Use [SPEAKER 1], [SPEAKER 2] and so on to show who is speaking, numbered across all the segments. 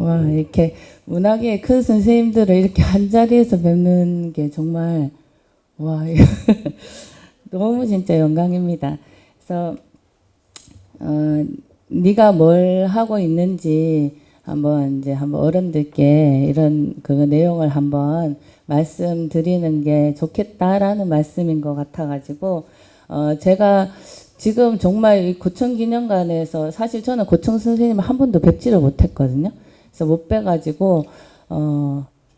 [SPEAKER 1] 와, 이렇게 문학의 큰 선생님들을 이렇게 한 자리에서 뵙는 게 정말, 와, 너무 진짜 영광입니다. 그래서, 네가 뭘 하고 있는지 한번 어른들께 이런 그 내용을 한번 말씀드리는 게 좋겠다라는 말씀인 것 같아가지고, 제가 지금 정말 이 고청기념관에서 사실 저는 고청 선생님을 한 번도 뵙지를 못했거든요. 그래서 못 뵈가지고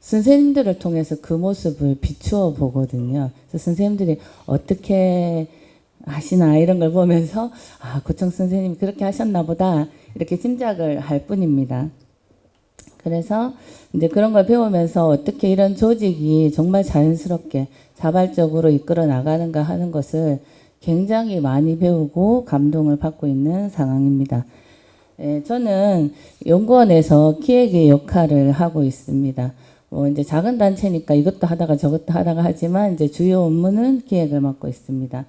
[SPEAKER 1] 선생님들을 통해서 그 모습을 비추어 보거든요. 그래서 선생님들이 어떻게 하시나 이런 걸 보면서 아, 고청 선생님이 그렇게 하셨나 보다 이렇게 짐작을 할 뿐입니다. 그래서 이제 그런 걸 배우면서 어떻게 이런 조직이 정말 자연스럽게 자발적으로 이끌어 나가는가 하는 것을 굉장히 많이 배우고 감동을 받고 있는 상황입니다. 저는 연구원에서 기획의 역할을 하고 있습니다. 이제 작은 단체니까 이것도 하다가 저것도 하다가 하지만 이제 주요 업무는 기획을 맡고 있습니다.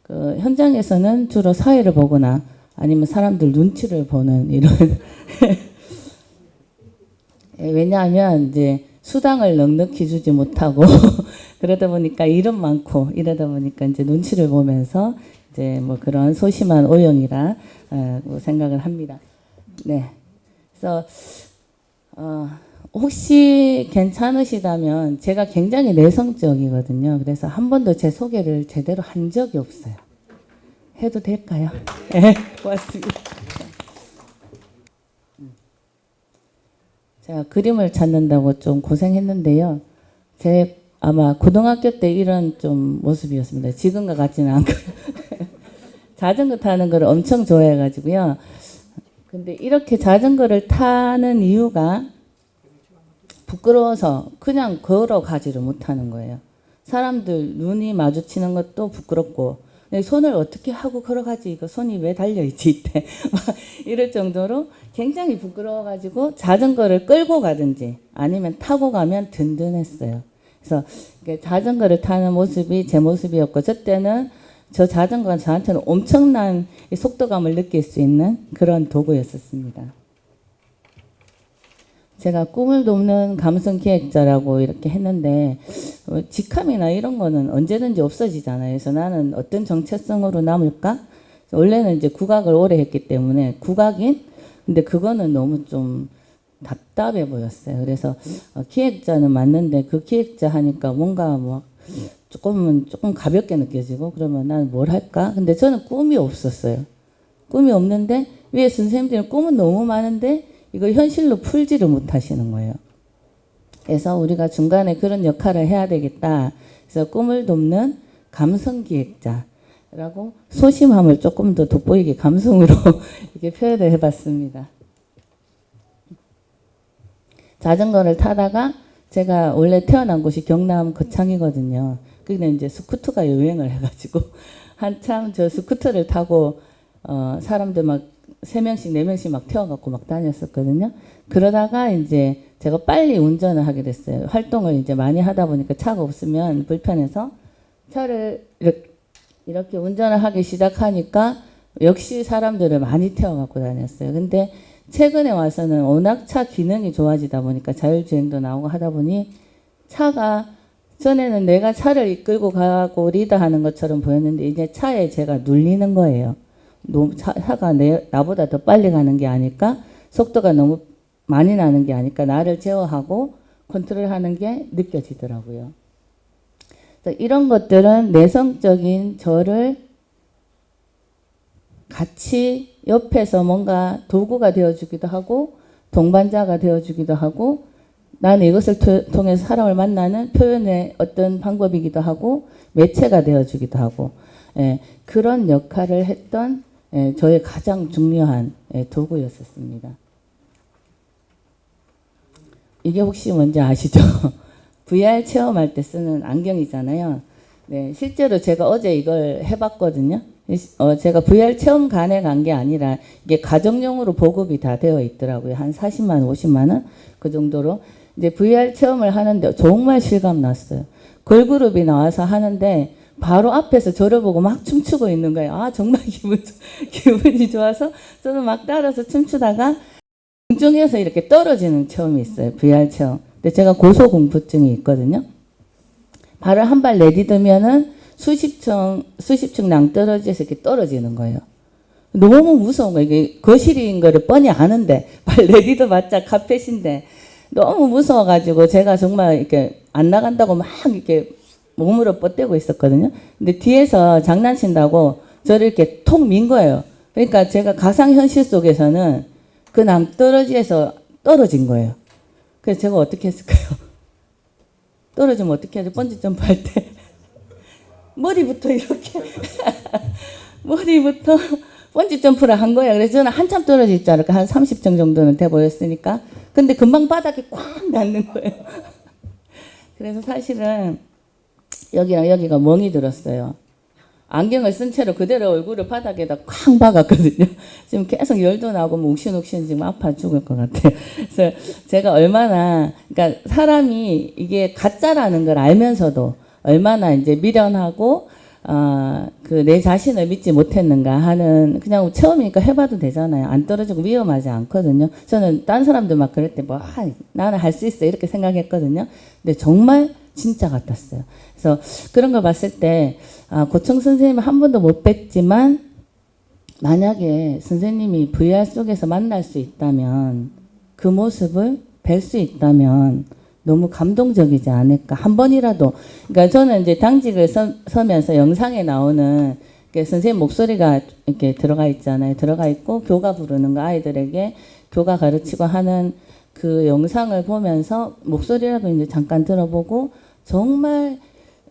[SPEAKER 1] 그 현장에서는 주로 사회를 보거나 아니면 사람들 눈치를 보는 이런 왜냐하면 이제 수당을 넉넉히 주지 못하고 그러다 보니까 일은 많고 이러다 보니까 이제 눈치를 보면서 이제 뭐 그런 소심한 오형이라 생각을 합니다. 네. 그래서 혹시 괜찮으시다면 제가 굉장히 내성적이거든요. 그래서 한 번도 제 소개를 제대로 한 적이 없어요. 해도 될까요? 네, 고맙습니다. 제가 그림을 찾는다고 좀 고생했는데요. 제 아마 고등학교 때 이런 좀 모습이었습니다. 지금과 같지는 않고 자전거 타는 걸 엄청 좋아해가지고요. 근데 이렇게 자전거를 타는 이유가 부끄러워서 그냥 걸어가지를 못하는 거예요. 사람들 눈이 마주치는 것도 부끄럽고 손을 어떻게 하고 걸어가지 이거 손이 왜 달려있지 이때 이럴 정도로 굉장히 부끄러워가지고 자전거를 끌고 가든지 아니면 타고 가면 든든했어요. 그래서 자전거를 타는 모습이 제 모습이었고 저 때는 저 자전거가 저한테는 엄청난 속도감을 느낄 수 있는 그런 도구였었습니다. 제가 꿈을 돕는 감성기획자라고 이렇게 했는데 직함이나 이런 거는 언제든지 없어지잖아요. 그래서 나는 어떤 정체성으로 남을까? 원래는 이제 국악을 오래 했기 때문에 국악인? 근데 그거는 너무 좀 답답해 보였어요. 그래서 기획자는 맞는데 그 기획자 하니까 뭔가 뭐 조금 가볍게 느껴지고 그러면 난 뭘 할까? 근데 저는 꿈이 없었어요. 꿈이 없는데 위에 선생님들은 꿈은 너무 많은데 이걸 현실로 풀지를 못하시는 거예요. 그래서 우리가 중간에 그런 역할을 해야 되겠다. 그래서 꿈을 돕는 감성기획자라고 소심함을 조금 더 돋보이게 감성으로 이렇게 표현을 해봤습니다. 자전거를 타다가 제가 원래 태어난 곳이 경남 거창이거든요. 근데 이제 스쿠터가 유행을 해가지고 한참 저 스쿠터를 타고 사람들 막 3명씩 4명씩 막 태워갖고 막 다녔었거든요. 그러다가 이제 제가 빨리 운전을 하게 됐어요. 활동을 이제 많이 하다 보니까 차가 없으면 불편해서 차를 이렇게 운전을 하기 시작하니까 역시 사람들을 많이 태워갖고 다녔어요. 근데 최근에 와서는 워낙 차 기능이 좋아지다 보니까 자율주행도 나오고 하다 보니 차가 전에는 내가 차를 이끌고 가고 리드하는 것처럼 보였는데 이제 차에 제가 눌리는 거예요. 차가 나보다 더 빨리 가는 게 아닐까? 속도가 너무 많이 나는 게 아닐까? 나를 제어하고 컨트롤하는 게 느껴지더라고요. 그래서 이런 것들은 내성적인 저를 같이 옆에서 뭔가 도구가 되어주기도 하고 동반자가 되어주기도 하고 나는 이것을 통해서 사람을 만나는 표현의 어떤 방법이기도 하고 매체가 되어주기도 하고 그런 역할을 했던 저의 가장 중요한 도구였었습니다. 이게 혹시 뭔지 아시죠? VR 체험할 때 쓰는 안경이잖아요. 네, 실제로 제가 어제 이걸 해봤거든요. 제가 VR 체험관에 간 게 아니라 이게 가정용으로 보급이 다 되어 있더라고요. 한 40만 원, 50만 원? 그 정도로. 이제 VR 체험을 하는데 정말 실감 났어요. 걸그룹이 나와서 하는데 바로 앞에서 저를 보고 막 춤추고 있는 거예요. 아, 정말 기분이 좋아서 저는 막 따라서 춤추다가 공중에서 이렇게 떨어지는 체험이 있어요. VR 체험. 근데 제가 고소공포증이 있거든요. 발을 한 발 내딛으면은 수십 층 낭떠러지에서 이렇게 떨어지는 거예요. 너무 무서운 거예요. 이게 거실인 거를 뻔히 아는데, 발 내딛어봤자 카펫인데, 너무 무서워가지고 제가 정말 이렇게 안 나간다고 막 이렇게 몸으로 뻗대고 있었거든요. 근데 뒤에서 장난친다고 저를 이렇게 톡 민 거예요. 그러니까 제가 가상현실 속에서는 그 낭떠러지에서 떨어진 거예요. 그래서 제가 어떻게 했을까요? 떨어지면 어떻게 하죠? 번지 점프 할 때. 머리부터 이렇게. 머리부터 번지 점프를 한 거예요. 그래서 저는 한참 떨어질 줄 알았고, 한 30층 정도는 돼 보였으니까. 근데 금방 바닥에 꽉 닿는 거예요. 그래서 사실은 여기랑 여기가 멍이 들었어요. 안경을 쓴 채로 그대로 얼굴을 바닥에다 쾅 박았거든요. 지금 계속 열도 나고 욱신욱신 지금 아파 죽을 것 같아요. 그래서 제가 얼마나, 그러니까 사람이 이게 가짜라는 걸 알면서도 얼마나 이제 미련하고, 그 내 자신을 믿지 못했는가 하는, 그냥 체험이니까 해봐도 되잖아요. 안 떨어지고 위험하지 않거든요. 저는 딴 사람들 막 그럴 때 뭐, 나는 할 수 있어. 이렇게 생각했거든요. 근데 정말 진짜 같았어요. 그래서 그런 걸 봤을 때, 고청 선생님은 한 번도 못 뵀지만, 만약에 선생님이 VR 속에서 만날 수 있다면, 그 모습을 뵐 수 있다면, 너무 감동적이지 않을까. 한 번이라도. 그러니까 저는 이제 당직을 서면서 영상에 나오는 선생님 목소리가 이렇게 들어가 있잖아요. 들어가 있고, 교가 부르는 거 아이들에게 교가 가르치고 하는 그 영상을 보면서 목소리라도 이제 잠깐 들어보고, 정말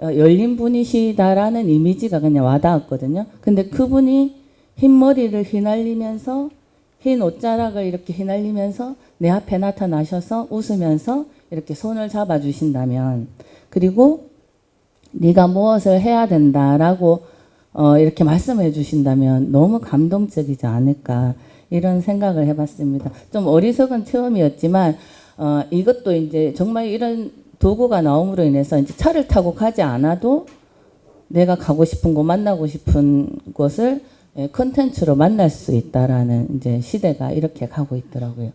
[SPEAKER 1] 열린 분이시다라는 이미지가 그냥 와닿았거든요. 근데 그분이 흰 머리를 휘날리면서 흰 옷자락을 이렇게 휘날리면서 내 앞에 나타나셔서 웃으면서 이렇게 손을 잡아주신다면, 그리고 네가 무엇을 해야 된다라고 이렇게 말씀해 주신다면 너무 감동적이지 않을까, 이런 생각을 해봤습니다. 좀 어리석은 체험이었지만 이것도 이제 정말 이런 도구가 나옴으로 인해서 이제 차를 타고 가지 않아도 내가 가고 싶은 곳, 만나고 싶은 곳을 컨텐츠로 만날 수 있다라는 이제 시대가 이렇게 가고 있더라고요.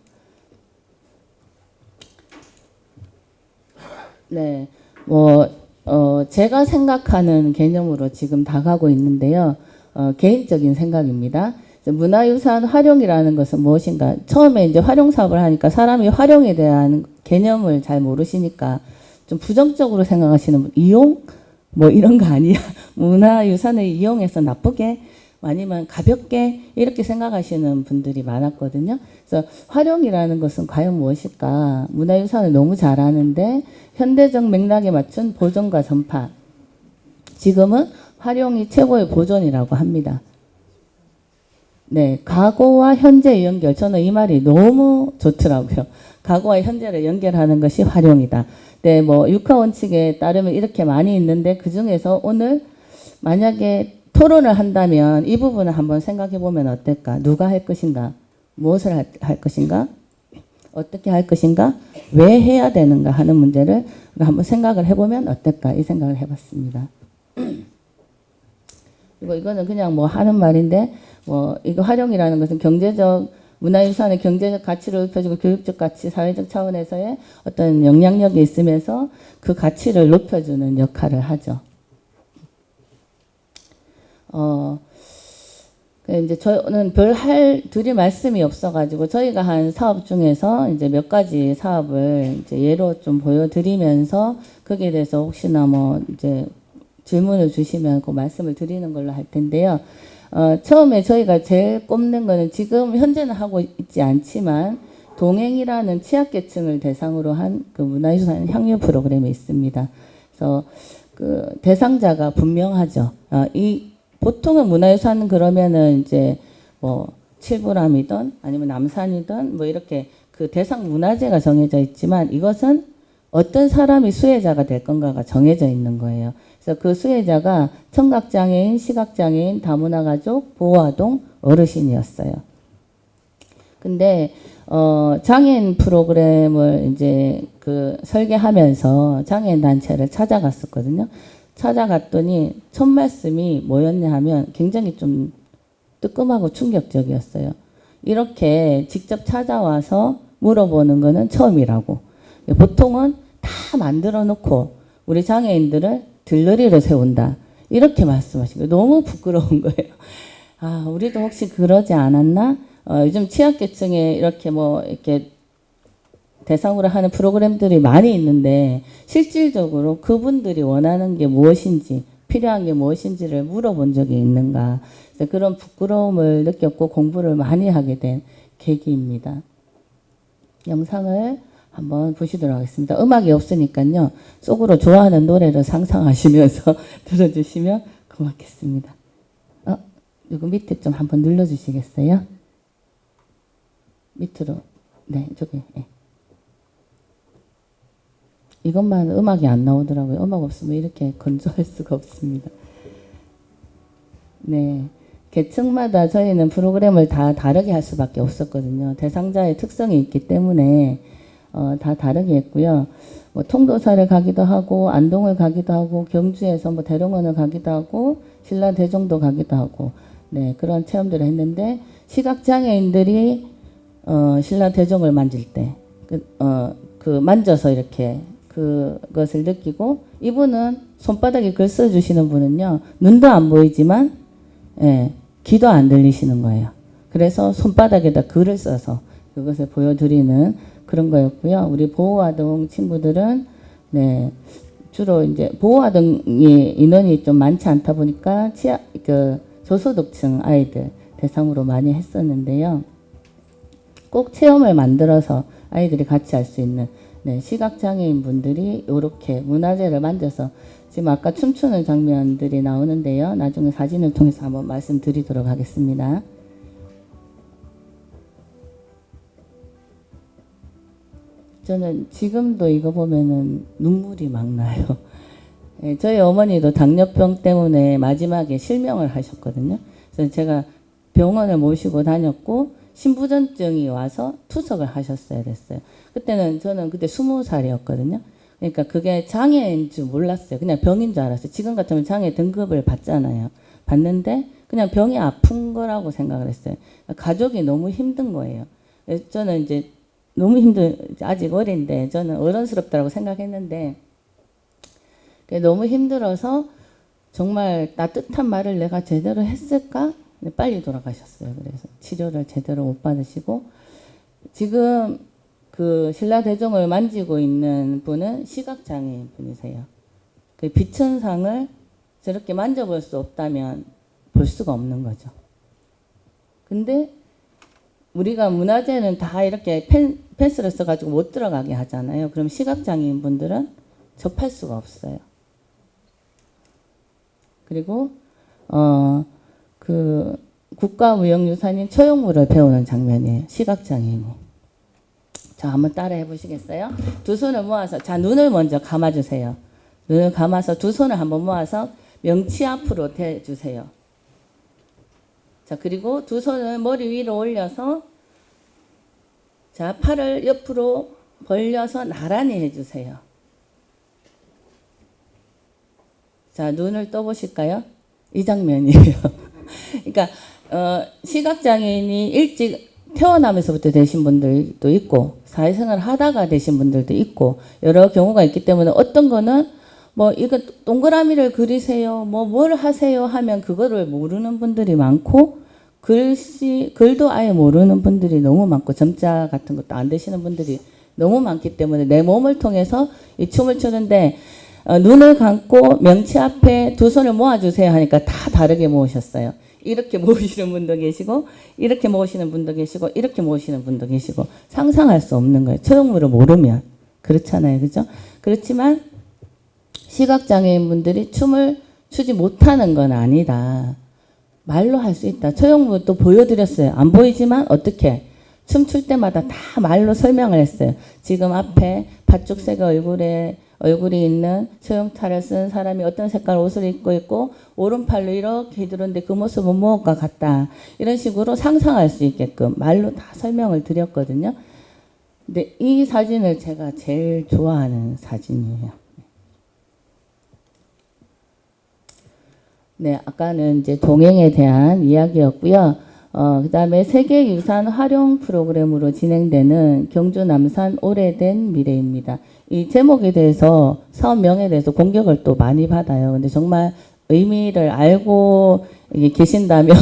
[SPEAKER 1] 네, 제가 생각하는 개념으로 지금 다가고 있는데요. 개인적인 생각입니다. 문화유산 활용이라는 것은 무엇인가? 처음에 이제 활용 사업을 하니까 사람이 활용에 대한 개념을 잘 모르시니까 좀 부정적으로 생각하시는 분, 이용? 뭐 이런 거 아니야? 문화유산을 이용해서 나쁘게? 아니면 가볍게? 이렇게 생각하시는 분들이 많았거든요. 그래서 활용이라는 것은 과연 무엇일까? 문화유산을 너무 잘 아는데 현대적 맥락에 맞춘 보존과 전파. 지금은 활용이 최고의 보존이라고 합니다. 네, 과거와 현재 연결. 저는 이 말이 너무 좋더라고요. 과거와 현재를 연결하는 것이 활용이다. 네, 뭐 육하원칙에 따르면 이렇게 많이 있는데 그 중에서 오늘 만약에 토론을 한다면 이 부분을 한번 생각해 보면 어떨까? 누가 할 것인가? 무엇을 할 것인가? 어떻게 할 것인가? 왜 해야 되는가 하는 문제를 한번 생각을 해보면 어떨까? 이 생각을 해봤습니다. 그리고 이거는 그냥 뭐 하는 말인데, 이거 활용이라는 것은 경제적, 문화유산의 경제적 가치를 높여주고 교육적 가치, 사회적 차원에서의 어떤 영향력이 있으면서 그 가치를 높여주는 역할을 하죠. 이제 저는 드릴 말씀이 없어가지고 저희가 한 사업 중에서 이제 몇 가지 사업을 이제 예로 좀 보여드리면서 거기에 대해서 혹시나 뭐 이제 질문을 주시면 그 말씀을 드리는 걸로 할 텐데요. 처음에 저희가 제일 꼽는 거는 지금 현재는 하고 있지 않지만 동행이라는 취약계층을 대상으로 한 그 문화유산 향유 프로그램이 있습니다. 그래서 그 대상자가 분명하죠. 보통은 문화유산은 그러면은 이제 뭐 칠부람이든 아니면 남산이든 뭐 이렇게 그 대상 문화재가 정해져 있지만 이것은 어떤 사람이 수혜자가 될 건가가 정해져 있는 거예요. 그래서 그 수혜자가 청각장애인, 시각장애인, 다문화가족, 보호아동, 어르신이었어요. 근데 장애인 프로그램을 이제 그 설계하면서 장애인 단체를 찾아갔었거든요. 찾아갔더니 첫 말씀이 뭐였냐 하면 굉장히 좀 뜨끔하고 충격적이었어요. 이렇게 직접 찾아와서 물어보는 거는 처음이라고. 보통은 다 만들어 놓고 우리 장애인들을 들러리로 세운다. 이렇게 말씀하시고 너무 부끄러운 거예요. 아, 우리도 혹시 그러지 않았나? 요즘 취약계층에 이렇게 뭐 이렇게 대상으로 하는 프로그램들이 많이 있는데 실질적으로 그분들이 원하는 게 무엇인지 필요한 게 무엇인지를 물어본 적이 있는가. 그래서 그런 부끄러움을 느꼈고 공부를 많이 하게 된 계기입니다. 영상을 한번 보시도록 하겠습니다. 음악이 없으니까요. 속으로 좋아하는 노래를 상상하시면서 들어주시면 고맙겠습니다. 이거 밑에 좀 한번 눌러주시겠어요? 밑으로. 네, 저기. 네. 이것만 음악이 안 나오더라고요. 음악 없으면 이렇게 건조할 수가 없습니다. 네. 계층마다 저희는 프로그램을 다 다르게 할 수밖에 없었거든요. 대상자의 특성이 있기 때문에 다 다르게 했고요. 뭐 통도사를 가기도 하고 안동을 가기도 하고 경주에서 뭐 대롱원을 가기도 하고 신라대종도 가기도 하고 네, 그런 체험들을 했는데 시각장애인들이 신라대종을 만질 때 그 만져서 이렇게 그것을 느끼고 이분은 손바닥에 글 써주시는 분은요. 눈도 안 보이지만 예, 귀도 안 들리시는 거예요. 그래서 손바닥에다 글을 써서 그것을 보여드리는 그런 거였고요. 우리 보호아동 친구들은 네, 주로 이제 보호아동이 인원이 좀 많지 않다 보니까 저소득층 아이들 대상으로 많이 했었는데요. 꼭 체험을 만들어서 아이들이 같이 할 수 있는 네, 시각장애인 분들이 이렇게 문화재를 만져서 지금 아까 춤추는 장면들이 나오는데요. 나중에 사진을 통해서 한번 말씀드리도록 하겠습니다. 저는 지금도 이거 보면은 눈물이 막 나요. 네, 저희 어머니도 당뇨병 때문에 마지막에 실명을 하셨거든요. 그래서 제가 병원을 모시고 다녔고 신부전증이 와서 투석을 하셨어야 됐어요. 그때는 저는 그때 20살이었거든요. 그러니까 그게 장애인 줄 몰랐어요. 그냥 병인 줄 알았어요. 지금 같으면 장애 등급을 받잖아요. 받는데 그냥 병이 아픈 거라고 생각을 했어요. 가족이 너무 힘든 거예요. 저는 이제 너무 아직 어린데 저는 어른스럽다고 생각했는데 너무 힘들어서 정말 따뜻한 말을 내가 제대로 했을까? 빨리 돌아가셨어요. 그래서 치료를 제대로 못 받으시고 지금 그 신라대종을 만지고 있는 분은 시각장애인 분이세요. 그 비천상을 저렇게 만져볼 수 없다면 볼 수가 없는 거죠. 근데 우리가 문화재는 다 이렇게 패스를 써가지고 못 들어가게 하잖아요. 그럼 시각장애인 분들은 접할 수가 없어요. 그리고 그 국가무형유산인 처용물을 배우는 장면이에요. 시각장애인이. 자, 한번 따라 해보시겠어요? 두 손을 모아서 자 눈을 먼저 감아주세요. 눈을 감아서 두 손을 한번 모아서 명치 앞으로 대주세요. 자, 그리고 두 손을 머리 위로 올려서 자 팔을 옆으로 벌려서 나란히 해주세요. 자, 눈을 떠보실까요? 이 장면이에요. 그러니까 시각장애인이 일찍 태어나면서부터 되신 분들도 있고 사회생활 하다가 되신 분들도 있고 여러 경우가 있기 때문에 어떤 거는 뭐 이거 동그라미를 그리세요 뭐 뭘 하세요 하면 그거를 모르는 분들이 많고 글도 아예 모르는 분들이 너무 많고 점자 같은 것도 안 되시는 분들이 너무 많기 때문에 내 몸을 통해서 이 춤을 추는데 눈을 감고 명치 앞에 두 손을 모아주세요 하니까 다 다르게 모으셨어요. 이렇게 모으시는 분도 계시고 이렇게 모으시는 분도 계시고 이렇게 모으시는 분도 계시고 상상할 수 없는 거예요. 처용물을 모르면. 그렇잖아요. 그죠? 그렇지만 시각장애인 분들이 춤을 추지 못하는 건 아니다. 말로 할 수 있다. 처용물도 보여드렸어요. 안 보이지만 어떻게 춤출 때마다 다 말로 설명을 했어요. 지금 앞에 팥죽색 얼굴이 있는 소형탈을 쓴 사람이 어떤 색깔 옷을 입고 있고 오른팔로 이렇게 들었는데 그 모습은 무엇과 같다. 이런 식으로 상상할 수 있게끔 말로 다 설명을 드렸거든요. 근데 이 사진을 제가 제일 좋아하는 사진이에요. 네, 아까는 이제 동행에 대한 이야기였고요. 그다음에 세계유산 활용 프로그램으로 진행되는 경주 남산 오래된 미래입니다. 이 제목에 대해서 사업명에 대해서 공격을 또 많이 받아요. 근데 정말 의미를 알고 계신다면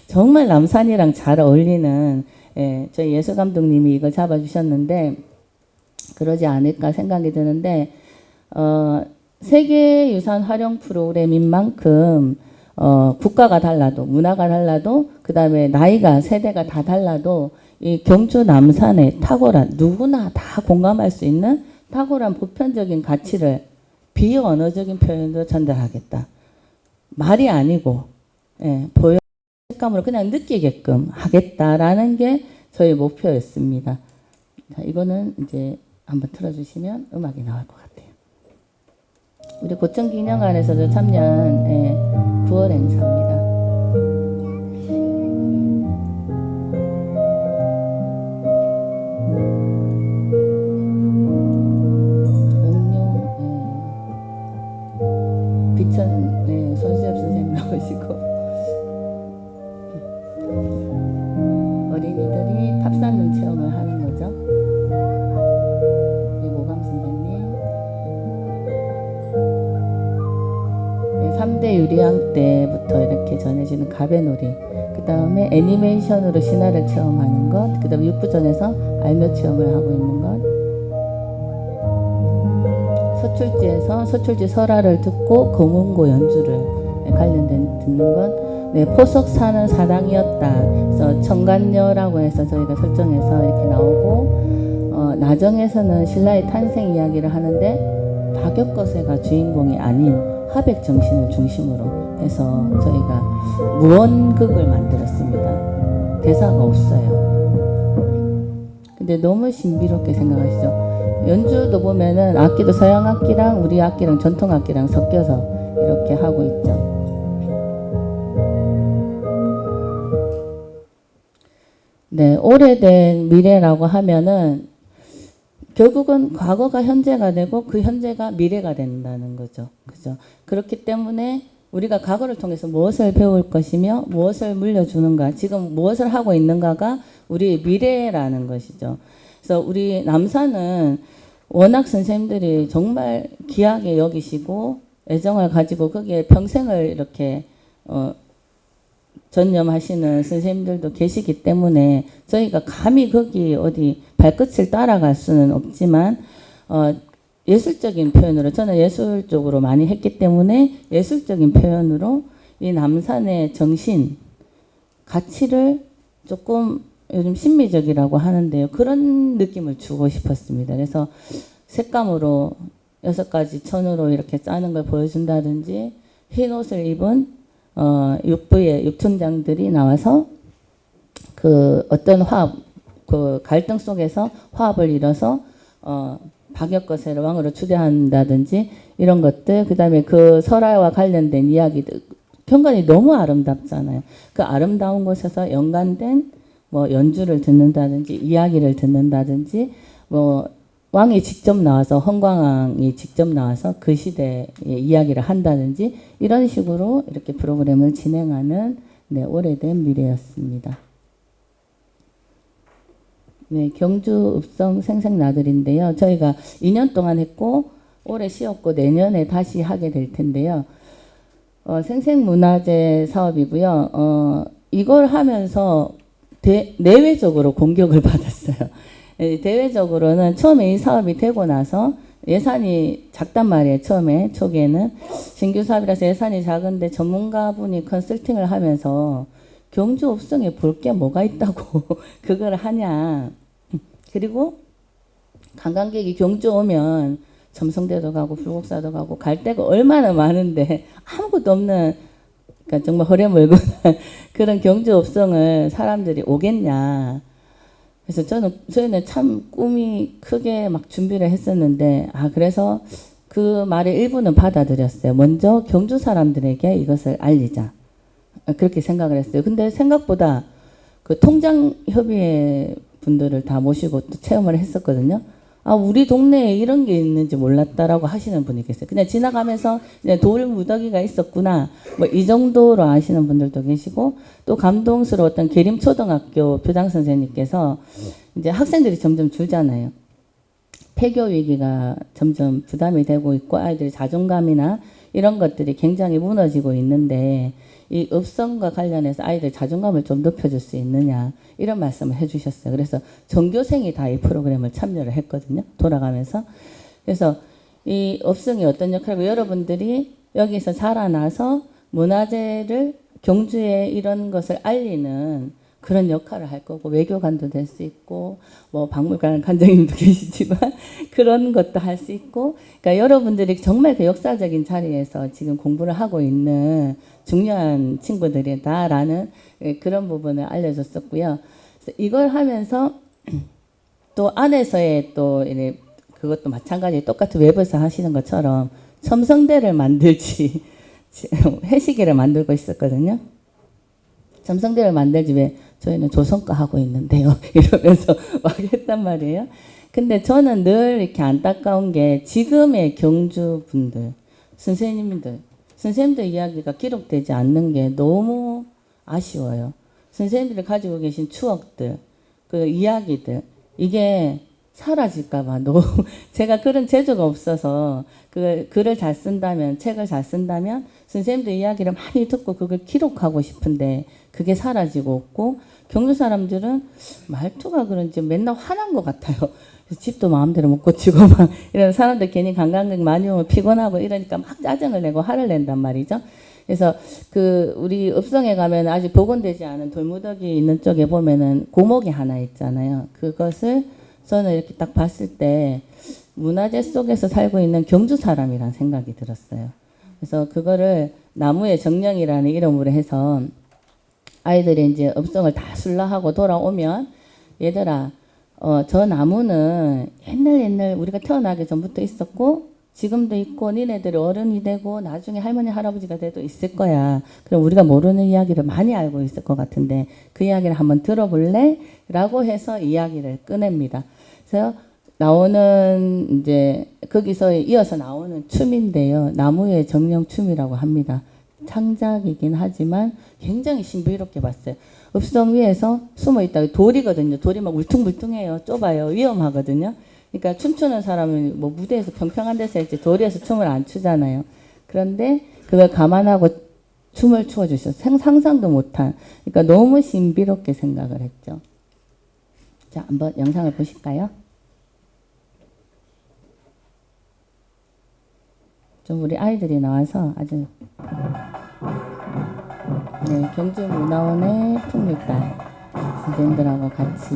[SPEAKER 1] 정말 남산이랑 잘 어울리는 저희 예술 감독님이 이거 잡아주셨는데 그러지 않을까 생각이 드는데 세계유산 활용 프로그램인 만큼 국가가 달라도 문화가 달라도 그 다음에 나이가 세대가 다 달라도 이 경주 남산의 탁월한 누구나 다 공감할 수 있는 탁월한 보편적인 가치를 비언어적인 표현으로 전달하겠다. 말이 아니고 보여 색감으로 그냥 느끼게끔 하겠다라는 게 저희 목표였습니다. 자, 이거는 이제 한번 틀어주시면 음악이 나올 것 같아요. 우리 고층기념관에서도 참여한 9월 행사입니다. 비천 손수엽 선생님 나오시고 어린이들이 탑 쌓는 체험을 하는 거죠. 오감 선생님 3대 유리왕 때부터 이렇게 전해지는 가베놀이, 그 다음에 애니메이션으로 신화를 체험하는 것, 그 다음에 육부전에서 알묘 체험을 하고 있는 것, 서출지에서 서출지 설화를 듣고 검은고 연주를 관련된 듣는 것, 포석 사는 사당이었다. 그래서 청간녀라고 해서 저희가 설정해서 이렇게 나오고, 나정에서는 신라의 탄생 이야기를 하는데 박역거세가 주인공이 아닌 화백 정신을 중심으로 해서 저희가 무언극을 만들었습니다. 대사가 없어요. 근데 너무 신비롭게 생각하시죠. 연주도 보면은 악기도 서양 악기랑 우리 악기랑 전통 악기랑 섞여서 이렇게 하고 있죠. 네, 오래된 미래라고 하면은 결국은 과거가 현재가 되고 그 현재가 미래가 된다는 거죠. 그죠? 그렇기 때문에 우리가 과거를 통해서 무엇을 배울 것이며 무엇을 물려주는가, 지금 무엇을 하고 있는가가 우리의 미래라는 것이죠. 그래서 우리 남산은 워낙 선생님들이 정말 귀하게 여기시고 애정을 가지고 거기에 평생을 이렇게 전념하시는 선생님들도 계시기 때문에 저희가 감히 거기 어디 발끝을 따라갈 수는 없지만 예술적인 표현으로, 저는 예술 쪽으로 많이 했기 때문에 예술적인 표현으로 이 남산의 정신, 가치를 조금 요즘 신미적이라고 하는데요. 그런 느낌을 주고 싶었습니다. 그래서 색감으로 6가지 천으로 이렇게 짜는 걸 보여준다든지, 흰 옷을 입은 육부의 육촌장들이 나와서 그 어떤 화합, 그 갈등 속에서 화합을 이뤄서 박역거세를 왕으로 추대한다든지 이런 것들, 그 다음에 그 설화와 관련된 이야기들, 경관이 너무 아름답잖아요. 그 아름다운 곳에서 연관된 뭐 연주를 듣는다든지 이야기를 듣는다든지, 뭐 왕이 직접 나와서, 헌광왕이 직접 나와서 그 시대의 이야기를 한다든지 이런 식으로 이렇게 프로그램을 진행하는 오래된 미래였습니다. 네, 경주 읍성 생생나들인데요. 저희가 2년 동안 했고 올해 쉬었고 내년에 다시 하게 될 텐데요. 생생문화재 사업이고요. 이걸 하면서 내외적으로 공격을 받았어요. 대외적으로는 처음에 이 사업이 되고 나서 예산이 작단 말이에요. 처음에 초기에는 신규 사업이라서 예산이 작은데 전문가분이 컨설팅을 하면서 경주 읍성에 볼 게 뭐가 있다고 그걸 하냐. 그리고 관광객이 경주 오면 첨성대도 가고 불국사도 가고 갈 데가 얼마나 많은데 아무것도 없는, 그러니까 정말 허레멀건 그런 경주 읍성을 사람들이 오겠냐. 그래서 저희는 참 꿈이 크게 막 준비를 했었는데, 그래서 그 말의 일부는 받아들였어요. 먼저 경주 사람들에게 이것을 알리자. 그렇게 생각을 했어요. 근데 생각보다 그 통장협의회 분들을 다 모시고 또 체험을 했었거든요. 아, 우리 동네에 이런 게 있는지 몰랐다라고 하시는 분이 계세요. 그냥 지나가면서 그냥 돌 무더기가 있었구나. 뭐 이 정도로 아시는 분들도 계시고, 또 감동스러웠던 계림초등학교 교장 선생님께서 이제 학생들이 점점 줄잖아요. 폐교 위기가 점점 부담이 되고 있고 아이들의 자존감이나 이런 것들이 굉장히 무너지고 있는데 이 읍성과 관련해서 아이들 자존감을 좀 높여줄 수 있느냐 이런 말씀을 해주셨어요. 그래서 전교생이 다 이 프로그램을 참여를 했거든요. 돌아가면서. 그래서 이 읍성이 어떤 역할이고 여러분들이 여기서 자라나서 문화재를 경주에 이런 것을 알리는 그런 역할을 할 거고 외교관도 될 수 있고 뭐 박물관 관장님도 계시지만 그런 것도 할 수 있고 그러니까 여러분들이 정말 그 역사적인 자리에서 지금 공부를 하고 있는 중요한 친구들이다라는 그런 부분을 알려줬었고요. 그래서 이걸 하면서 또 안에서의 또 그것도 마찬가지 똑같은 웹에서 하시는 것처럼 첨성대를 만들지 해시계를 만들고 있었거든요. 첨성대를 만들지 왜 저희는 조선거 하고 있는데요. 이러면서 막 했단 말이에요. 근데 저는 늘 이렇게 안타까운 게 지금의 경주 분들, 선생님들 이야기가 기록되지 않는 게 너무 아쉬워요. 선생님들이 가지고 계신 추억들, 그 이야기들, 이게 사라질까봐 너무 제가 그런 재주가 없어서 그 글을 잘 쓴다면 책을 잘 쓴다면 선생님들 이야기를 많이 듣고 그걸 기록하고 싶은데 그게 사라지고 없고 경주 사람들은 말투가 그런지 맨날 화난 것 같아요. 집도 마음대로 못 고치고 막 이런 사람들 괜히 관광객 많이 오면 피곤하고 이러니까 막 짜증을 내고 화를 낸단 말이죠. 그래서 그 우리 읍성에 가면 아직 복원되지 않은 돌무더기 있는 쪽에 보면은 고목이 하나 있잖아요. 그것을 저는 이렇게 딱 봤을 때 문화재 속에서 살고 있는 경주 사람이란 생각이 들었어요. 그래서 그거를 나무의 정령이라는 이름으로 해서 아이들이 이제 읍성을 다 순례하고 돌아오면 얘들아 저 나무는 옛날 우리가 태어나기 전부터 있었고 지금도 있고 니네들이 어른이 되고 나중에 할머니 할아버지가 돼도 있을 거야. 그럼 우리가 모르는 이야기를 많이 알고 있을 것 같은데 그 이야기를 한번 들어볼래? 라고 해서 이야기를 꺼냅니다. 그래서 나오는 이제 거기서 이어서 나오는 춤인데요. 나무의 정령춤이라고 합니다. 창작이긴 하지만 굉장히 신비롭게 봤어요. 읍성 위에서 숨어 있다가 돌이거든요. 돌이 막 울퉁불퉁해요. 좁아요. 위험하거든요. 그러니까 춤추는 사람은 뭐 무대에서 평평한 데서 이제 도리에서 춤을 안 추잖아요. 그런데 그걸 감안하고 춤을 추어주셨어요. 상상도 못한. 그러니까 너무 신비롭게 생각을 했죠. 자, 한번 영상을 보실까요? 좀 우리 아이들이 나와서 아주 네, 경주문화원의 풍류달 선생님들하고 같이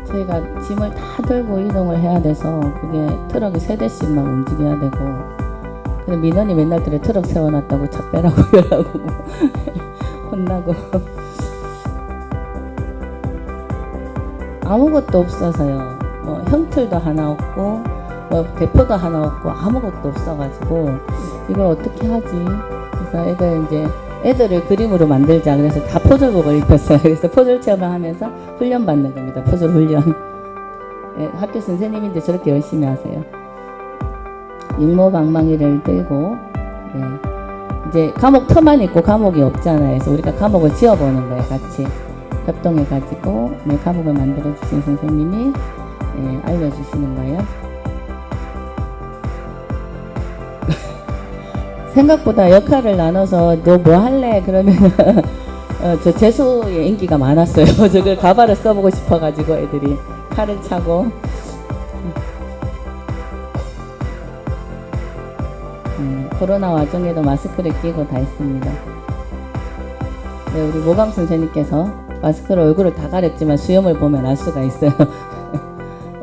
[SPEAKER 1] 저희가 짐을 다 들고 이동을 해야 돼서 그게 트럭이 3대씩만 움직여야 되고 근데 민원이 맨날 들에 트럭 세워놨다고 차 빼라고 이러고 혼나고 아무것도 없어서요. 뭐 형틀도 하나 없고 뭐 대표가 하나 없고 아무것도 없어가지고 이걸 어떻게 하지? 그래서 애들을 그림으로 만들자. 그래서 다 포졸복을 입혔어요. 그래서 포졸 체험을 하면서 훈련 받는 겁니다. 포졸 훈련. 네, 학교 선생님인데 저렇게 열심히 하세요. 육모방망이를 들고 네. 이제 감옥 터만 있고 감옥이 없잖아요. 그래서 우리가 감옥을 지어보는 거예요. 같이 협동해가지고 네, 감옥을 만들어주신 선생님이 네, 알려주시는 거예요. 생각보다 역할을 나눠서 너 뭐 할래? 그러면 저 재수의 인기가 많았어요. 저걸 가발을 써보고 싶어가지고 애들이 칼을 차고 코로나 와중에도 마스크를 끼고 다 했습니다. 네, 우리 모감 선생님께서 마스크로 얼굴을 다 가렸지만 수염을 보면 알 수가 있어요.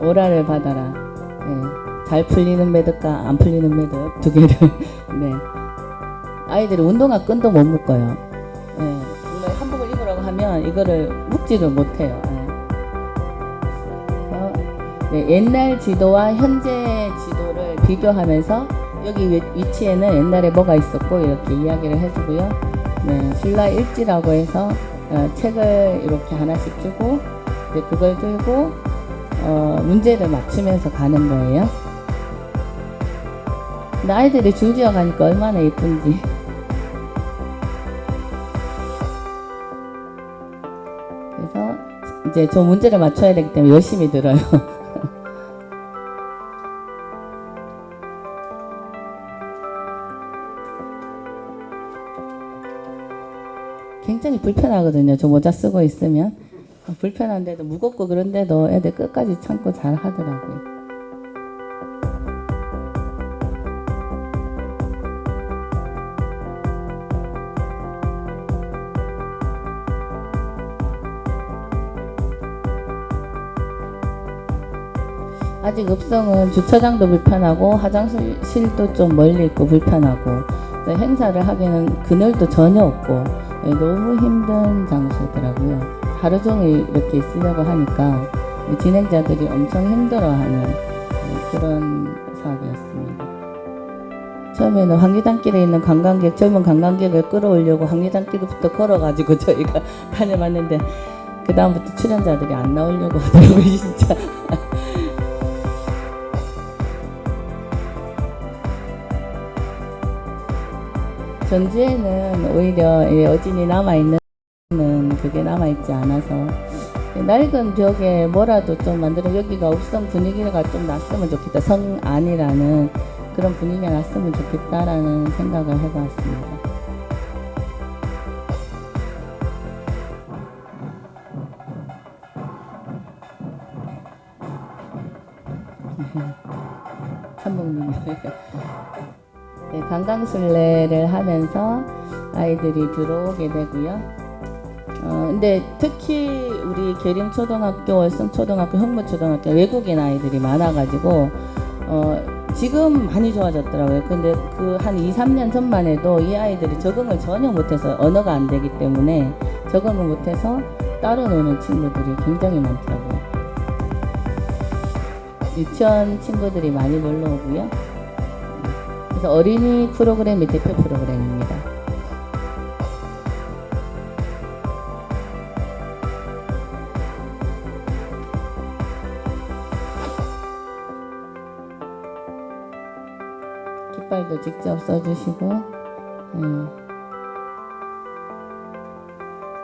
[SPEAKER 1] 오라를 받아라. 네, 잘 풀리는 매듭과 안 풀리는 매듭 두 개를 네. 아이들이 운동화 끈도 못 묶어요. 네, 한복을 입으라고 하면 이거를 묶지도 못해요. 네, 옛날 지도와 현재 지도를 비교하면서 여기 위치에는 옛날에 뭐가 있었고 이렇게 이야기를 해주고요. 네, 신라 일지라고 해서 책을 이렇게 하나씩 주고 이제 그걸 들고 문제를 맞추면서 가는 거예요. 근데 아이들이 줄지어 가니까 얼마나 예쁜지. 그래서 이제 저 문제를 맞춰야 되기 때문에 열심히 들어요. 굉장히 불편하거든요. 저 모자 쓰고 있으면. 불편한데도 무겁고 그런데도 애들 끝까지 참고 잘 하더라고요. 아직 읍성은 주차장도 불편하고 화장실도 좀 멀리 있고 불편하고 행사를 하기에는 그늘도 전혀 없고 너무 힘든 장소더라고요. 하루 종일 이렇게 있으려고 하니까 진행자들이 엄청 힘들어하는 그런 사업이었습니다. 처음에는 황리단길에 있는 관광객, 젊은 관광객을 끌어오려고 황리단길부터 걸어가지고 저희가 다녀봤는데 그 다음부터 출연자들이 안 나오려고 하더라고요. 진짜. 전주에는 오히려 여진이 남아있는 그게 남아있지 않아서 낡은 벽에 뭐라도 좀 만들어 여기가 읍성 분위기가 좀 났으면 좋겠다. 성안이라는 그런 분위기가 났으면 좋겠다라는 생각을 해봤습니다. 참봉님. 네, 관광순례를 하면서 아이들이 들어오게 되고요. 근데 특히 우리 계림초등학교, 월성초등학교, 흥무초등학교 외국인 아이들이 많아가지고 지금 많이 좋아졌더라고요. 근데 그 한 2, 3년 전만 해도 이 아이들이 적응을 전혀 못해서 언어가 안 되기 때문에 적응을 못해서 따로 노는 친구들이 굉장히 많더라고요. 유치원 친구들이 많이 놀러 오고요. 그래서 어린이 프로그램이 대표 프로그램입니다. 깃발도 직접 써주시고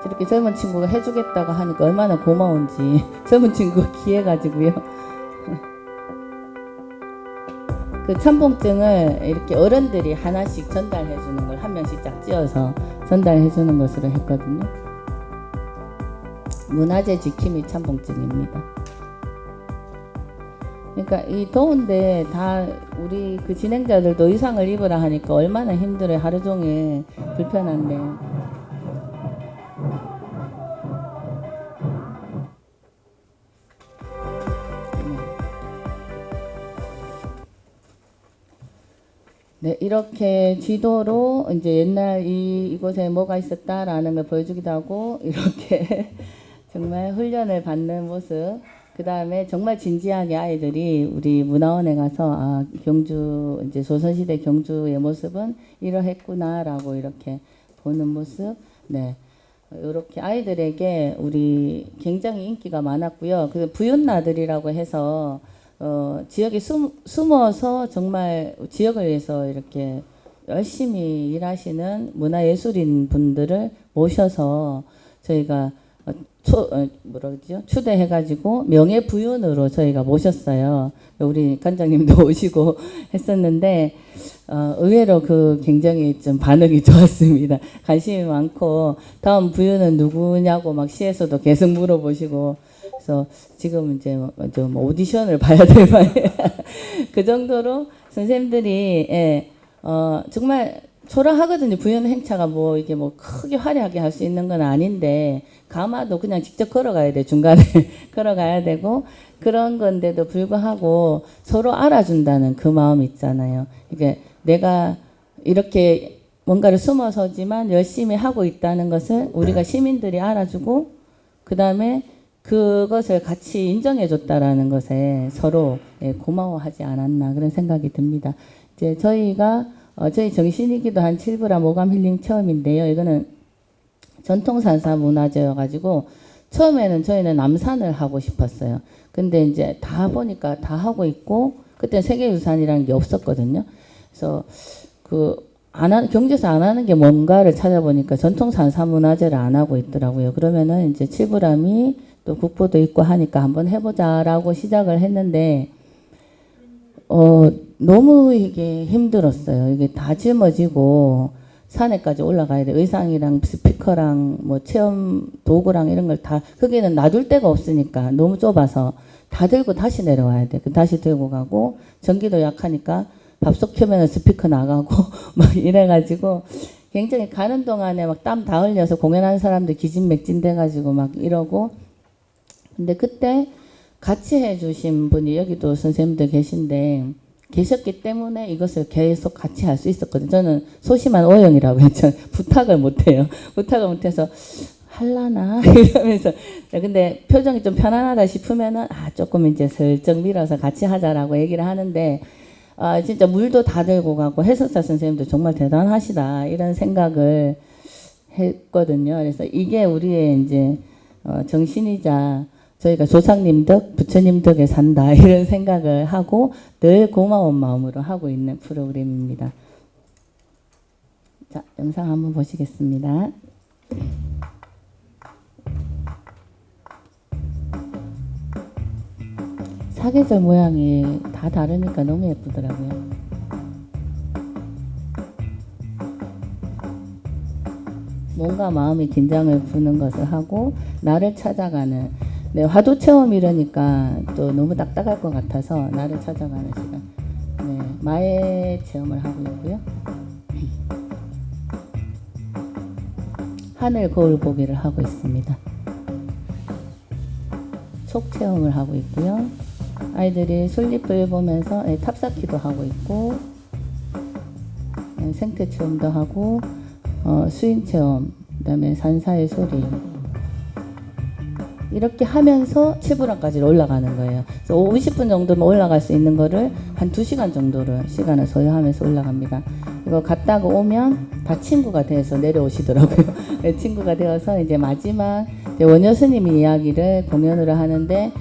[SPEAKER 1] 저렇게 젊은 친구가 해주겠다고 하니까 얼마나 고마운지 젊은 친구가 귀해가지고요. 그 참봉증을 이렇게 어른들이 하나씩 전달해 주는 걸 한 명씩 쫙 찧어서 전달해 주는 것으로 했거든요. 문화재 지킴이 참봉증입니다. 그러니까 이 더운데 다 우리 그 진행자들도 의상을 입으라 하니까 얼마나 힘들어요. 하루 종일 불편한데. 네, 이렇게 지도로 이제 옛날 이곳에 뭐가 있었다라는 걸 보여주기도 하고 이렇게 정말 훈련을 받는 모습. 그 다음에 정말 진지하게 아이들이 우리 문화원에 가서 경주 이제 조선시대 경주의 모습은 이러했구나라고 이렇게 보는 모습. 네, 이렇게 아이들에게 우리 굉장히 인기가 많았고요. 그 부윤나들이라고 해서 지역에 숨어서 정말 지역을 위해서 이렇게 열심히 일하시는 문화예술인 분들을 모셔서 저희가 추대해가지고 명예부윤으로 저희가 모셨어요. 우리 관장님도 오시고 했었는데 의외로 그 굉장히 좀 반응이 좋았습니다. 관심이 많고 다음 부윤은 누구냐고 막 시에서도 계속 물어보시고 그래서 지금 이제 좀 오디션을 봐야 될 만해요. 그 정도로 선생님들이 정말 초라하거든요. 부연 행차가 뭐 이게 뭐 크게 화려하게 할 수 있는 건 아닌데 가마도 그냥 직접 걸어가야 돼. 중간에 걸어가야 되고 그런 건데도 불구하고 서로 알아준다는 그 마음 있잖아요. 이게 내가 이렇게 뭔가를 숨어서지만 열심히 하고 있다는 것을 우리가 시민들이 알아주고 그 다음에 그것을 같이 인정해 줬다라는 것에 서로 고마워하지 않았나 그런 생각이 듭니다. 이제 저희가 저희 정신이기도 한 칠부라 모감 힐링 체험인데요. 이거는 전통산사 문화재여가지고 처음에는 저희는 남산을 하고 싶었어요. 근데 이제 다 보니까 다 하고 있고 그때 세계유산이라는 게 없었거든요. 그래서 경제에서 안 하는 게 뭔가를 찾아보니까 전통산사 문화재를 안 하고 있더라고요. 그러면은 이제 칠부람이 또 국보도 있고 하니까 한번 해보자라고 시작을 했는데 너무 이게 힘들었어요. 이게 다 짊어지고 산에까지 올라가야 돼. 의상이랑 스피커랑 뭐 체험 도구랑 이런 걸 다, 거기는 놔둘 데가 없으니까 너무 좁아서 다 들고 다시 내려와야 돼. 다시 들고 가고, 전기도 약하니까 밥솥 켜면 스피커 나가고, 막 이래가지고, 굉장히 가는 동안에 막 땀 다 흘려서 공연하는 사람들 기진맥진 돼가지고 막 이러고, 근데 그때 같이 해주신 분이 여기도 선생님들 계셨기 때문에 이것을 계속 같이 할 수 있었거든요. 저는 소심한 O형이라고 했죠. 부탁을 못해요. 부탁을 못해서 할라나 이러면서 근데 표정이 좀 편안하다 싶으면은 조금 이제 슬쩍 밀어서 같이 하자라고 얘기를 하는데 진짜 물도 다 들고 가고 해설사 선생님도 정말 대단하시다 이런 생각을 했거든요. 그래서 이게 우리의 이제 정신이자 저희가 조상님 덕, 부처님 덕에 산다 이런 생각을 하고 늘 고마운 마음으로 하고 있는 프로그램입니다. 자, 영상 한번 보시겠습니다. 사계절 모양이 다 다르니까 너무 예쁘더라고요. 뭔가 마음이 긴장을 푸는 것을 하고 나를 찾아가는 네, 화두 체험 이러니까 또 너무 딱딱할 것 같아서 나를 찾아가는 시간. 네, 마의 체험을 하고 있고요. 하늘 거울 보기를 하고 있습니다. 촉 체험을 하고 있고요. 아이들이 솔잎을 보면서 탑쌓기도 하고 있고 생태 체험도 하고 수인 체험, 그다음에 산사의 소리 이렇게 하면서 칠부람까지 올라가는 거예요. 그래서 50분 정도면 올라갈 수 있는 거를 한 2시간 정도를 시간을 소요하면서 올라갑니다. 이거 갔다가 오면 다 친구가 돼서 내려오시더라고요. 친구가 되어서 이제 마지막 원효 스님이 이야기를 공연으로 하는데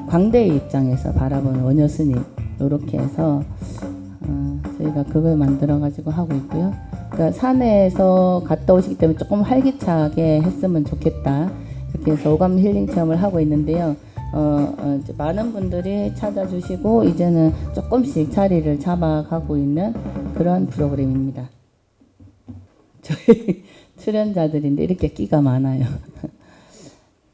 [SPEAKER 1] 광대의 입장에서 바라보는 원효 스님 이렇게 해서 저희가 그걸 만들어 가지고 하고 있고요. 그러니까 산에서 갔다 오시기 때문에 조금 활기차게 했으면 좋겠다. 이렇게 해서 오감 힐링 체험을 하고 있는데요. 이제 많은 분들이 찾아주시고 이제는 조금씩 자리를 잡아가고 있는 그런 프로그램입니다. 저희 출연자들인데 이렇게 끼가 많아요.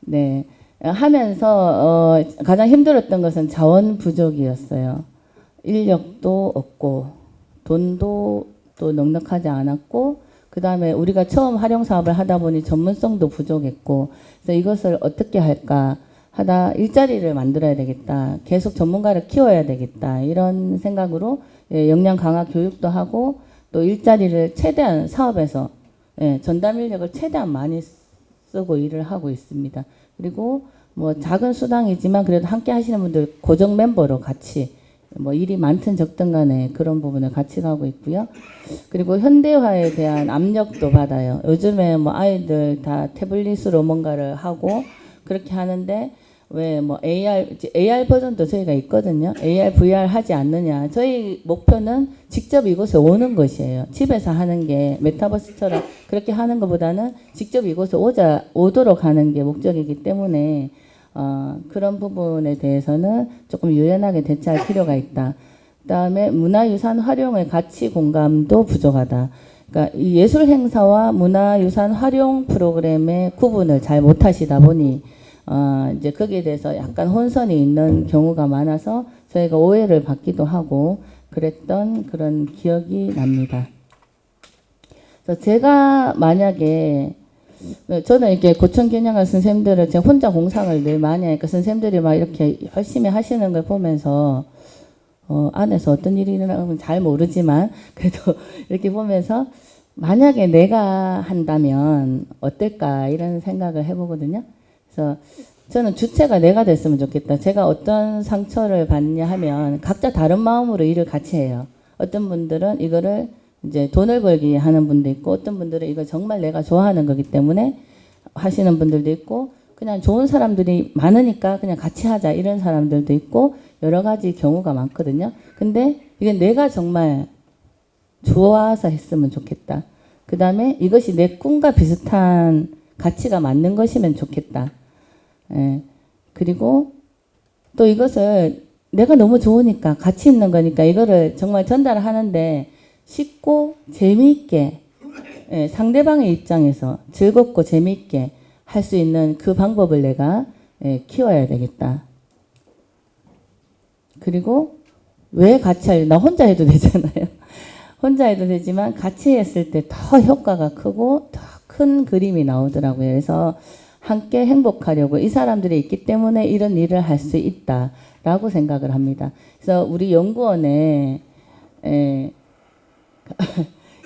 [SPEAKER 1] 네, 하면서 가장 힘들었던 것은 자원 부족이었어요. 인력도 없고 돈도 또 넉넉하지 않았고 그 다음에 우리가 처음 활용 사업을 하다 보니 전문성도 부족했고 그래서 이것을 어떻게 할까 하다 일자리를 만들어야 되겠다. 계속 전문가를 키워야 되겠다. 이런 생각으로 역량 강화 교육도 하고 또 일자리를 최대한 사업에서 전담 인력을 최대한 많이 쓰고 일을 하고 있습니다. 그리고 뭐 작은 수당이지만 그래도 함께 하시는 분들 고정 멤버로 같이 뭐 일이 많든 적든 간에 그런 부분을 같이 가고 있고요. 그리고 현대화에 대한 압력도 받아요. 요즘에 뭐 아이들 다 태블릿으로 뭔가를 하고 그렇게 하는데 왜 뭐 AR 버전도 저희가 있거든요. AR, VR 하지 않느냐. 저희 목표는 직접 이곳에 오는 것이에요. 집에서 하는 게 메타버스처럼 그렇게 하는 것보다는 직접 이곳에 오도록 하는 게 목적이기 때문에 그런 부분에 대해서는 조금 유연하게 대처할 필요가 있다. 그 다음에 문화유산 활용의 가치 공감도 부족하다. 그러니까 이 예술 행사와 문화유산 활용 프로그램의 구분을 잘 못하시다 보니 이제 거기에 대해서 약간 혼선이 있는 경우가 많아서 저희가 오해를 받기도 하고 그랬던 그런 기억이 납니다. 그래서 제가 만약에 저는 이렇게 고천균형학 선생님들을 제가 혼자 공상을 늘 많이 하니까 선생님들이 막 이렇게 열심히 하시는 걸 보면서 안에서 어떤 일이 일어나면 잘 모르지만 그래도 이렇게 보면서 만약에 내가 한다면 어떨까 이런 생각을 해보거든요. 그래서 저는 주체가 내가 됐으면 좋겠다. 제가 어떤 상처를 받냐 하면 각자 다른 마음으로 일을 같이 해요. 어떤 분들은 이거를 이제 돈을 벌기 위해 하는 분도 있고 어떤 분들은 이거 정말 내가 좋아하는 거기 때문에 하시는 분들도 있고 그냥 좋은 사람들이 많으니까 그냥 같이 하자 이런 사람들도 있고 여러 가지 경우가 많거든요. 근데 이게 내가 정말 좋아서 했으면 좋겠다. 그 다음에 이것이 내 꿈과 비슷한 가치가 맞는 것이면 좋겠다. 예. 그리고 또 이것을 내가 너무 좋으니까 가치 있는 거니까 이거를 정말 전달하는데 쉽고 재미있게 예, 상대방의 입장에서 즐겁고 재미있게 할 수 있는 그 방법을 내가 예, 키워야 되겠다. 그리고 왜 같이 하려? 나 혼자 해도 되잖아요. 혼자 해도 되지만 같이 했을 때 더 효과가 크고 더 큰 그림이 나오더라고요. 그래서 함께 행복하려고 이 사람들이 있기 때문에 이런 일을 할 수 있다라고 생각을 합니다. 그래서 우리 연구원에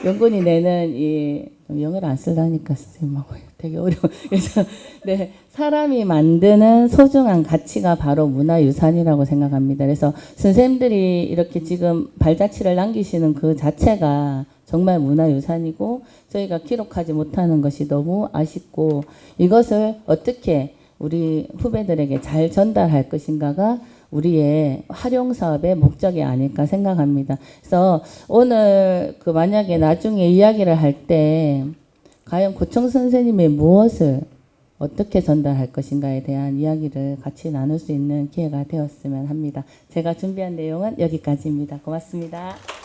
[SPEAKER 1] 연구원이 내는 이 영어를 안 쓰려니까 선생님하고 되게 어려워. 그래서 네, 사람이 만드는 소중한 가치가 바로 문화유산이라고 생각합니다. 그래서 선생님들이 이렇게 지금 발자취를 남기시는 그 자체가 정말 문화유산이고 저희가 기록하지 못하는 것이 너무 아쉽고 이것을 어떻게 우리 후배들에게 잘 전달할 것인가가 우리의 활용 사업의 목적이 아닐까 생각합니다. 그래서 오늘 그 만약에 나중에 이야기를 할 때 과연 고청 선생님이 무엇을 어떻게 전달할 것인가에 대한 이야기를 같이 나눌 수 있는 기회가 되었으면 합니다. 제가 준비한 내용은 여기까지입니다. 고맙습니다.